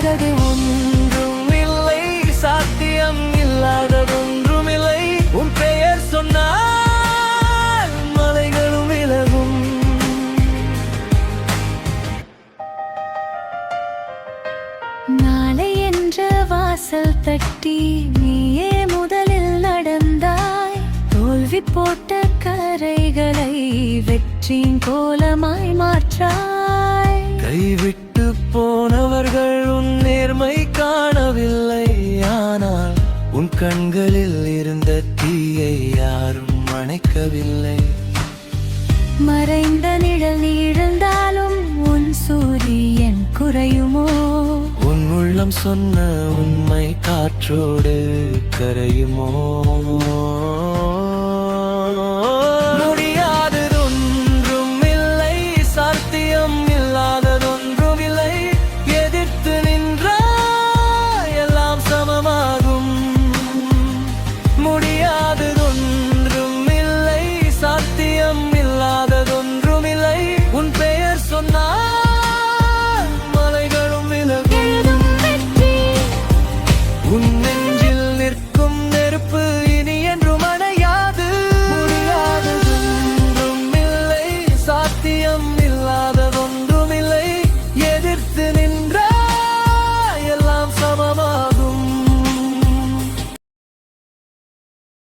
முடியாதது ஒன்றும் இல்லை, சாத்தியம் இல்லாததொன்றும் இல்லை. உன் பெயர் சொன்னால் மலைகளும் விலகும். நாளை என்ற வாசல் தட்டி நீயே முதலில் நடந்தாய். தோல்வி போட்ட கரைகளை வெற்றியின் கோலமாய் மாற்றாய். கைவிட்டு போனவர்கள் உன் நேர்மை காணவில்லை, ஆனால் உன் கண்களில் இருந்த தீயை யாரும் அணைக்கவில்லை. மறைந்த நிழல் நீழ்ந்தாலும் உன் சூரியன் குறையுமோ? உன் உள்ளம் சொன்ன உண்மை காற்றோடு கரையுமோ?